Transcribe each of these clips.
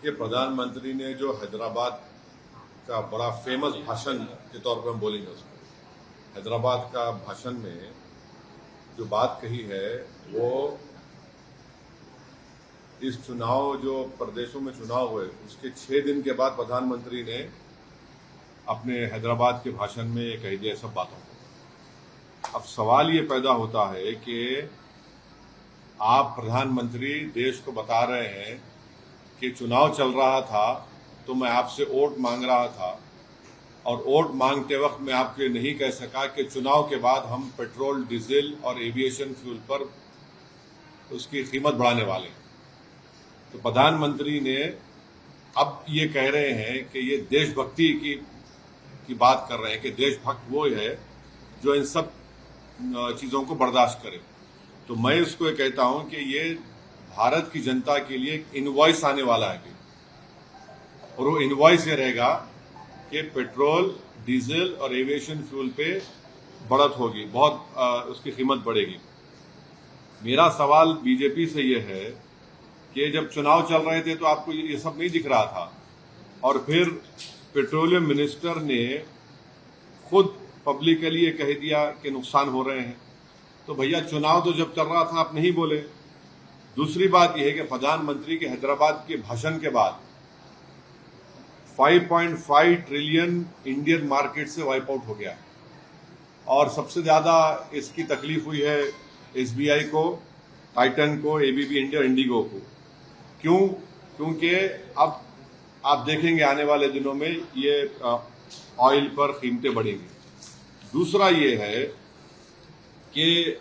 कि प्रधानमंत्री ने जो हैदराबाद का बड़ा फेमस भाषण के तौर पर हम बोलेंगे उसको, हैदराबाद का भाषण में जो बात कही है वो इस चुनाव जो प्रदेशों में चुनाव हुए उसके 6 दिन के बाद प्रधानमंत्री ने अपने हैदराबाद के भाषण में ये कह दिया सब बातों को। अब सवाल ये पैदा होता है कि आप प्रधानमंत्री देश को बता रहे हैं कि चुनाव चल रहा था तो मैं आपसे वोट मांग रहा था और वोट मांगते वक्त मैं आपके नहीं कह सका कि चुनाव के बाद हम पेट्रोल, डीजल और एविएशन फ्यूल पर उसकी कीमत बढ़ाने वाले हैं। तो प्रधानमंत्री ने अब ये कह रहे हैं कि ये देशभक्ति की बात कर रहे हैं कि देशभक्त वो है जो इन सब चीज़ों को बर्दाश्त करे। तो मैं उसको ये कहता हूं कि ये भारत की जनता के लिए एक इनवॉइस आने वाला है और वो इनवॉइस ये रहेगा कि पेट्रोल, डीजल और एविएशन फ्यूल पे बढ़त होगी, बहुत उसकी कीमत बढ़ेगी। मेरा सवाल बीजेपी से ये है कि जब चुनाव चल रहे थे तो आपको ये सब नहीं दिख रहा था और फिर पेट्रोलियम मिनिस्टर ने खुद पब्लिकली ये कह दिया कि नुकसान हो रहे हैं। तो भैया चुनाव तो जब चल रहा था आप नहीं बोले। दूसरी बात यह है कि प्रधानमंत्री के हैदराबाद के भाषण के बाद 5.5 ट्रिलियन इंडियन मार्केट से वाइप आउट हो गया और सबसे ज्यादा इसकी तकलीफ हुई है एसबीआई को, टाइटन को, एबीबी इंडिया, इंडिगो को। क्यों? क्योंकि अब आप देखेंगे आने वाले दिनों में ये ऑयल पर कीमतें बढ़ेंगी। दूसरा ये है कि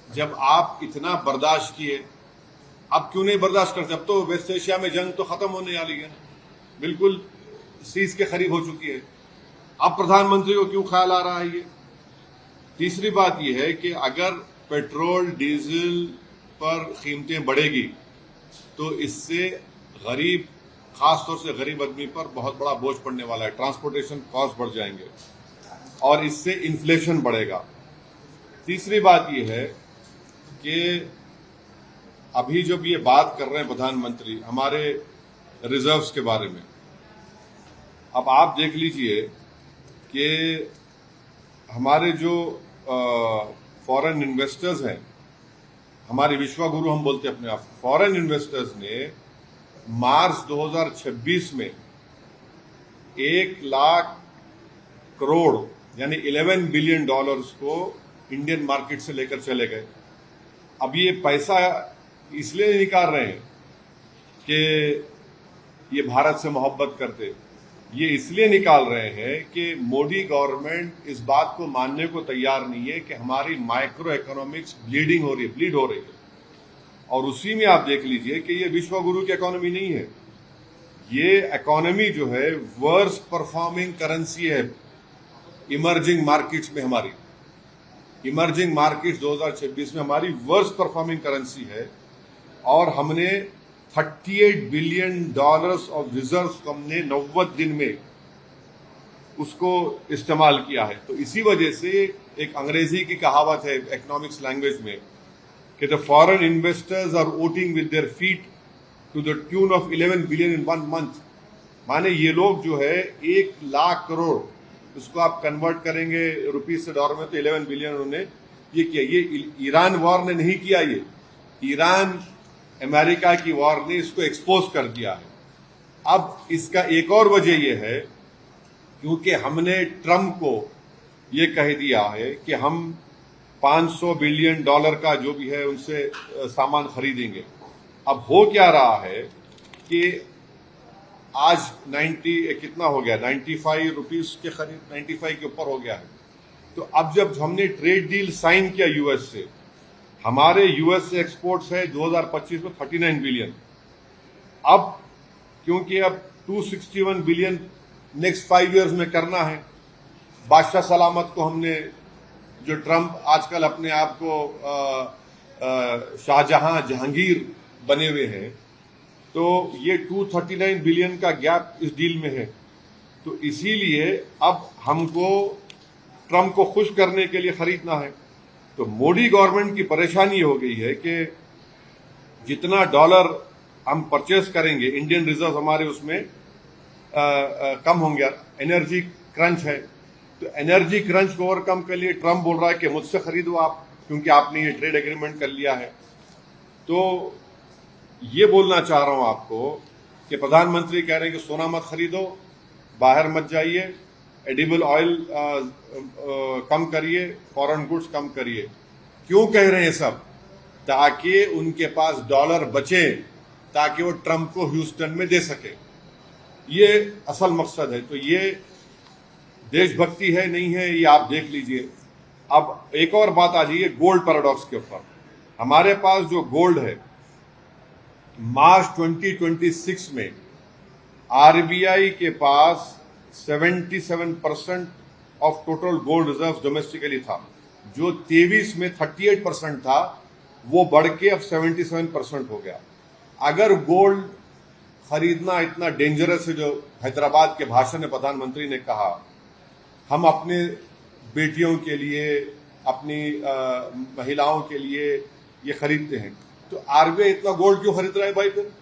जब आप इतना बर्दाश्त किए, अब क्यों नहीं बर्दाश्त करते? अब तो वेस्ट एशिया में जंग तो खत्म होने वाली है, बिल्कुल सीज के करीब हो चुकी है। अब प्रधानमंत्री को क्यों ख्याल आ रहा है ये? तीसरी बात यह है कि अगर पेट्रोल, डीजल पर कीमतें बढ़ेगी तो इससे गरीब, खासतौर से गरीब आदमी पर बहुत बड़ा बोझ पड़ने वाला है। ट्रांसपोर्टेशन कॉस्ट बढ़ जाएंगे और इससे इन्फ्लेशन बढ़ेगा। तीसरी बात यह है कि अभी जब ये बात कर रहे हैं प्रधानमंत्री हमारे रिजर्व्स के बारे में, अब आप देख लीजिए कि हमारे जो फॉरेन इन्वेस्टर्स हैं, हमारे विश्वगुरु हम बोलते हैं अपने आप, फॉरेन इन्वेस्टर्स ने मार्च 2026 में 1 लाख करोड़ यानी 11 बिलियन डॉलर्स को इंडियन मार्केट से लेकर चले गए। अब ये पैसा इसलिए नहीं निकाल रहे हैं कि ये भारत से मोहब्बत करते, ये इसलिए निकाल रहे हैं कि मोदी गवर्नमेंट इस बात को मानने को तैयार नहीं है कि हमारी माइक्रो इकोनॉमिक्स ब्लीड हो रही है। और उसी में आप देख लीजिए कि ये विश्वगुरु की इकोनॉमी नहीं है, ये इकोनॉमी जो है वर्स्ट परफॉर्मिंग करेंसी है इमर्जिंग मार्केट्स में। हमारी इमर्जिंग मार्केट्स 2026 में हमारी वर्स्ट परफॉर्मिंग करेंसी है और हमने 38 बिलियन डॉलर्स ऑफ रिजर्व्स को हमने 90 दिन में उसको इस्तेमाल किया है। तो इसी वजह से एक अंग्रेजी की कहावत है इकोनॉमिक्स लैंग्वेज में कि the foreign investors are voting with their feet to the tune of 11 billion in 1 month. माने ये लोग जो है 1 लाख करोड़, उसको आप कन्वर्ट करेंगे रुपीज से डॉलर में तो 11 बिलियन उन्होंने ये किया। ये ईरान वॉर ने नहीं किया, ये ईरान अमेरिका की वॉर ने इसको एक्सपोज कर दिया है। अब इसका एक और वजह यह है क्योंकि हमने ट्रम्प को ये कह दिया है कि हम 500 बिलियन डॉलर का जो भी है उनसे सामान खरीदेंगे। अब हो क्या रहा है कि आज 90 कितना हो गया, 95 रुपीज के करीब, 95 के ऊपर हो गया है। तो अब जब हमने ट्रेड डील साइन किया यूएस से, हमारे यूएस से एक्सपोर्ट्स है 2025 में 39 बिलियन। अब क्योंकि अब 261 बिलियन नेक्स्ट 5 इयर्स में करना है। बादशाह सलामत को हमने, जो ट्रम्प आजकल अपने आप को शाहजहां, जहांगीर बने हुए हैं, तो ये 239 बिलियन का गैप इस डील में है। तो इसीलिए अब हमको ट्रम्प को खुश करने के लिए खरीदना है। तो मोदी गवर्नमेंट की परेशानी हो गई है कि जितना डॉलर हम परचेस करेंगे, इंडियन रिजर्व हमारे उसमें कम होंगे। एनर्जी क्रंच है, तो एनर्जी क्रंच को ओवरकम के लिए ट्रम्प बोल रहा है कि मुझसे खरीदो आप, क्योंकि आपने ये ट्रेड एग्रीमेंट कर लिया है। तो ये बोलना चाह रहा हूं आपको कि प्रधानमंत्री कह रहे हैं कि सोना मत खरीदो, बाहर मत जाइए, एडिबल ऑयल कम करिए, फॉरेन गुड्स कम करिए। क्यों कह रहे हैं सब? ताकि उनके पास डॉलर बचे, ताकि वो ट्रंप को ह्यूस्टन में दे सके। ये असल मकसद है। तो ये देशभक्ति है नहीं है, ये आप देख लीजिए। अब एक और बात आ जाइए गोल्ड पैराडॉक्स के ऊपर। हमारे पास जो गोल्ड है, मार्च 2026 में आरबीआई के पास 77% of total gold reserve domestically था। जो 23 में 38% था, वो बढ़ के अब 77% हो गया। अगर गोल्ड खरीदना इतना डेंजरस है, जो हैदराबाद के भाषण में प्रधानमंत्री ने कहा, हम अपने बेटियों के लिए, अपनी महिलाओं के लिए ये खरीदते हैं, तो आरबीआई इतना गोल्ड क्यों खरीद रहा है भाई? फिर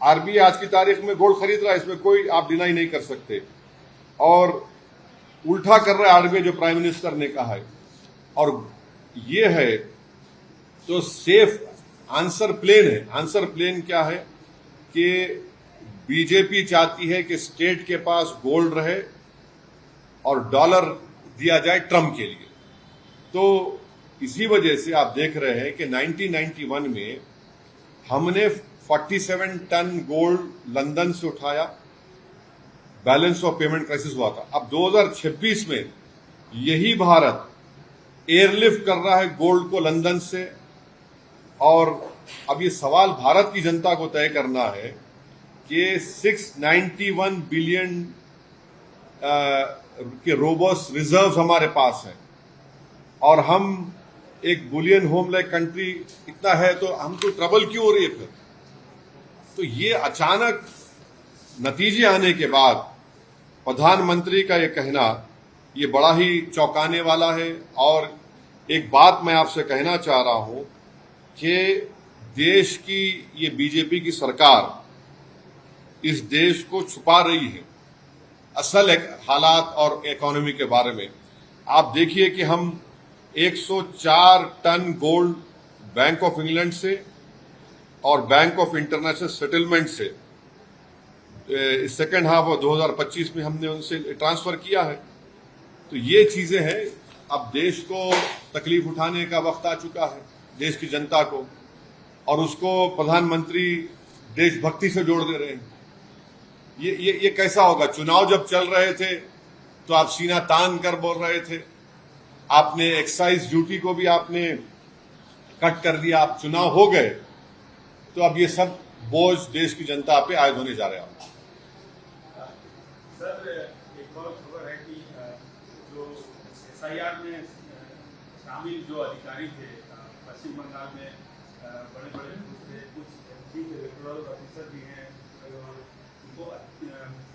आरबीआई आज की तारीख में गोल्ड खरीद रहा है, इसमें कोई आप डिनाई नहीं कर सकते। और उल्टा कर रहा है आरबीआई, जो प्राइम मिनिस्टर ने कहा है। और ये है तो सेफ आंसर प्लेन है। आंसर प्लेन क्या है कि बीजेपी चाहती है कि स्टेट के पास गोल्ड रहे और डॉलर दिया जाए ट्रम्प के लिए। तो इसी वजह से आप देख रहे हैं कि 1991 में हमने 47 टन गोल्ड लंदन से उठाया, बैलेंस ऑफ पेमेंट क्राइसिस हुआ था। अब 2026 में यही भारत एयरलिफ्ट कर रहा है गोल्ड को लंदन से। और अब ये सवाल भारत की जनता को तय करना है कि 691 बिलियन के रोबस्ट रिजर्व हमारे पास है, और हम एक बुलियन होम लाइक कंट्री इतना है, तो हमको ट्रबल क्यों हो रही है फिर? तो ये अचानक नतीजे आने के बाद प्रधानमंत्री का ये कहना, ये बड़ा ही चौंकाने वाला है। और एक बात मैं आपसे कहना चाह रहा हूं कि देश की ये बीजेपी की सरकार इस देश को छुपा रही है असल हालात और इकोनॉमी के बारे में। आप देखिए कि हम 104 ton gold Bank of England से और बैंक ऑफ इंटरनेशनल सेटलमेंट से सेकेंड हाफ ऑफ 2025 में हमने उनसे ट्रांसफर किया है। तो ये चीजें हैं। अब देश को तकलीफ उठाने का वक्त आ चुका है, देश की जनता को, और उसको प्रधानमंत्री देशभक्ति से जोड़ दे रहे हैं। ये कैसा होगा? चुनाव जब चल रहे थे तो आप सीना तान कर बोल रहे थे, आपने एक्साइज ड्यूटी को भी आपने कट कर दिया। आप चुनाव हो गए तो अब ये सब बोझ देश की जनता पे आयद होने जा रहा है। सर, एक और खबर है कि जो एसआईआर में शामिल जो अधिकारी थे पश्चिम बंगाल में, बड़े बड़े कुछ एमपी के इलेक्टोरल ऑफिसर भी हैं, उनको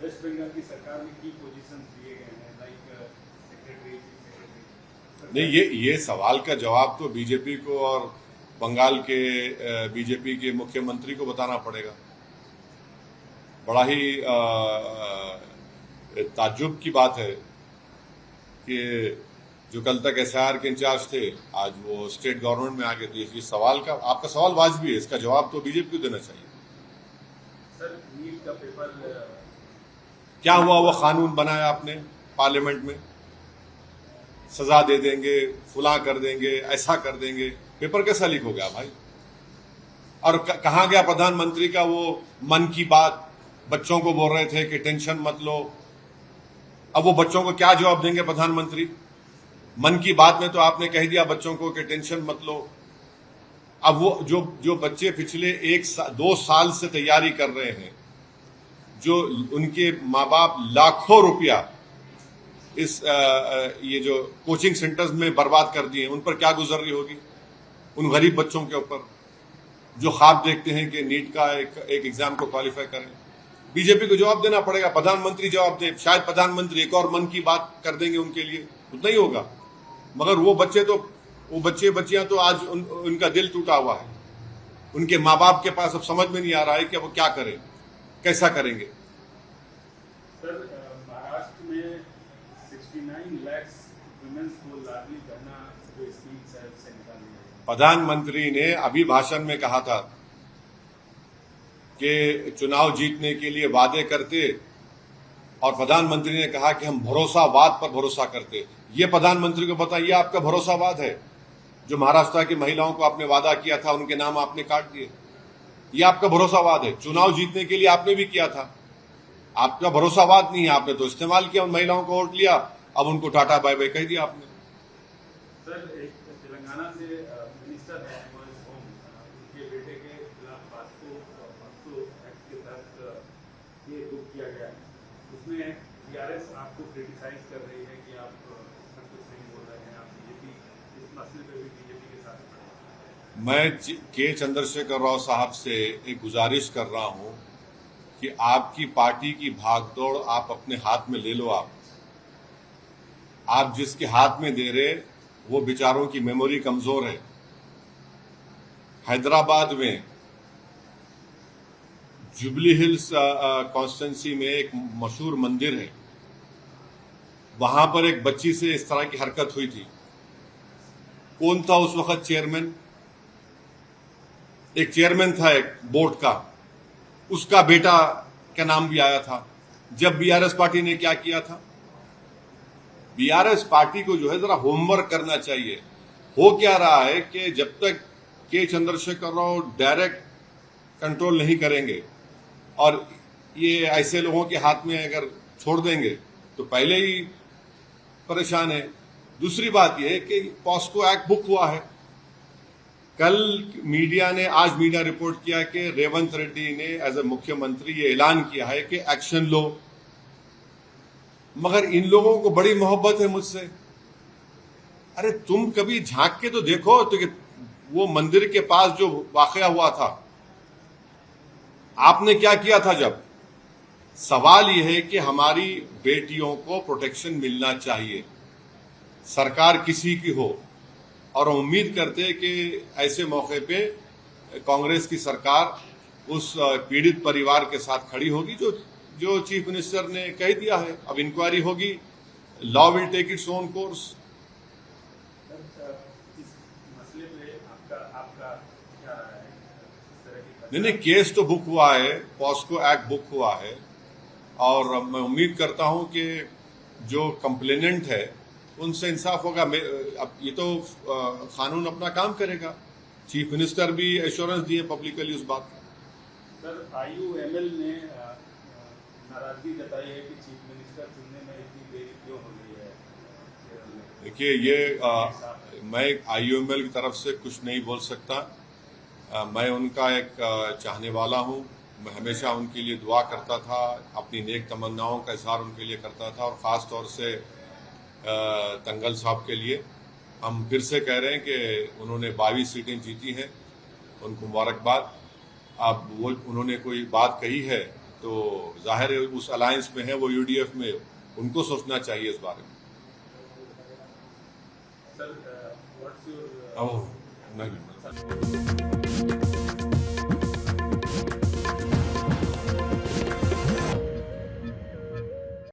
वेस्ट बंगाल की सरकार में की पोजीशन दिए गए हैं, लाइक सेक्रेटरी। नहीं, ये सवाल का जवाब तो बीजेपी को और बंगाल के बीजेपी के मुख्यमंत्री को बताना पड़ेगा। बड़ा ही ताज्जुब की बात है कि जो कल तक एसआईआर के इंचार्ज थे, आज वो स्टेट गवर्नमेंट में आ गए। तो इस सवाल का, आपका सवाल वाजिबी है, इसका जवाब तो बीजेपी को देना चाहिए। सर, नीट का पेपर क्या हुआ? वो कानून बनाया आपने पार्लियामेंट में, सजा दे देंगे, फुला कर देंगे, ऐसा कर देंगे। पेपर कैसा लीक हो गया भाई? और कहां गया प्रधानमंत्री का वो मन की बात? बच्चों को बोल रहे थे कि टेंशन मत लो। अब वो बच्चों को क्या जवाब देंगे प्रधानमंत्री? मन की बात में तो आपने कह दिया बच्चों को कि टेंशन मत लो। अब वो जो बच्चे पिछले 2 साल से तैयारी कर रहे हैं, जो उनके माँ बाप लाखों रुपया इस ये जो कोचिंग सेंटर्स में बर्बाद कर दिए, उन पर क्या गुजर रही होगी? उन गरीब बच्चों के ऊपर जो ख्वाब देखते हैं कि नीट का एक एग्जाम को क्वालिफाई करें। बीजेपी को जवाब देना पड़ेगा, प्रधानमंत्री जवाब दे। शायद प्रधानमंत्री एक और मन की बात कर देंगे उनके लिए, उतना ही होगा। मगर वो बच्चे बच्चियां तो आज उनका दिल टूटा हुआ है। उनके माँ बाप के पास अब समझ में नहीं आ रहा है कि अब वो क्या करें, कैसा करेंगे। सर, महाराष्ट्र में 69 लाख वुमेन्स को लाडली बहना जो स्कीम से निकाली है। प्रधानमंत्री ने अभी भाषण में कहा था कि चुनाव जीतने के लिए वादे करते और प्रधानमंत्री ने कहा कि हम भरोसावाद पर भरोसा करते। ये प्रधानमंत्री को बताइए आपका भरोसावाद है? जो महाराष्ट्र की महिलाओं को आपने वादा किया था उनके नाम आपने काट दिए, ये आपका भरोसावाद है? चुनाव जीतने के लिए आपने भी किया था, आपका भरोसावाद नहीं है। आपने तो इस्तेमाल किया, उन महिलाओं को वोट लिया, अब उनको टाटा बाय बाय कह दिया आपने। सर, एक तेलंगाना से मिनिस्टर है होम, उनके बेटे के खिलाफ पास्को एक्ट के तहत ये बुक किया गया है। उसमें टीआरएस आपको क्रिटिसाइज कर रही है कि आप सब कुछ नहीं बोल रहे हैं, आप बीजेपी इस मसले पे भी बीजेपी के साथ खड़े हैं। मैं के चंद्रशेखर राव साहब से एक गुजारिश कर रहा हूं कि आपकी पार्टी की भागदौड़ आप अपने हाथ में ले लो। आप जिसके हाथ में दे रहे वो बेचारों की मेमोरी कमजोर है। हैदराबाद में जुबली हिल्स कॉन्स्टिट्यूंसी में एक मशहूर मंदिर है, वहां पर एक बच्ची से इस तरह की हरकत हुई थी। कौन था उस वक्त चेयरमैन? एक चेयरमैन था एक बोर्ड का, उसका बेटा का नाम भी आया था। जब बीआरएस पार्टी ने क्या किया था? बीआरएस पार्टी को जो है जरा होमवर्क करना चाहिए। हो क्या रहा है कि जब तक के चंद्रशेखर राव डायरेक्ट कंट्रोल नहीं करेंगे और ये ऐसे लोगों के हाथ में अगर छोड़ देंगे तो पहले ही परेशान है। दूसरी बात यह है कि पॉस्को एक्ट बुक हुआ है। कल आज मीडिया रिपोर्ट किया कि रेवंत रेड्डी ने एज ए मुख्यमंत्री ये ऐलान किया है कि एक्शन लो, मगर इन लोगों को बड़ी मोहब्बत है मुझसे। अरे तुम कभी झांक के तो देखो तो कि वो मंदिर के पास जो वाकया हुआ था, आपने क्या किया था? जब सवाल यह है कि हमारी बेटियों को प्रोटेक्शन मिलना चाहिए, सरकार किसी की हो, और हम उम्मीद करते हैं कि ऐसे मौके पे कांग्रेस की सरकार उस पीड़ित परिवार के साथ खड़ी होगी जो चीफ मिनिस्टर ने कह दिया है। अब इंक्वायरी होगी, law will take its own course. इस मसले पे आपका क्या राय है? इस तरह की नहीं, केस तो बुक हुआ है, पॉस्को एक्ट बुक हुआ है, और मैं उम्मीद करता हूं कि जो कंप्लेनेंट है उनसे इंसाफ होगा। अब ये तो कानून अपना काम करेगा। चीफ मिनिस्टर भी एश्योरेंस दिए पब्लिकली उस बात का। सर, IUML ने नाराजगी जताई है कि चीफ मिनिस्टर चुनने में इतनी देरी क्यों हो रही है केरल में। देखिए, ये मैं IUML की तरफ से कुछ नहीं बोल सकता। मैं उनका एक चाहने वाला हूं। मैं हमेशा उनके लिए दुआ करता था, अपनी नेक तमन्नाओं का इजहार उनके लिए करता था, और ख़ास तौर से तंगल साहब के लिए हम फिर से कह रहे हैं कि उन्होंने 22 सीटें जीती हैं, उनको मुबारकबाद। अब वो उन्होंने कोई बात कही है तो जाहिर है उस अलायंस में है, वो UDF में, उनको सोचना चाहिए इस बारे में। सर, व्हाट्स योर नहीं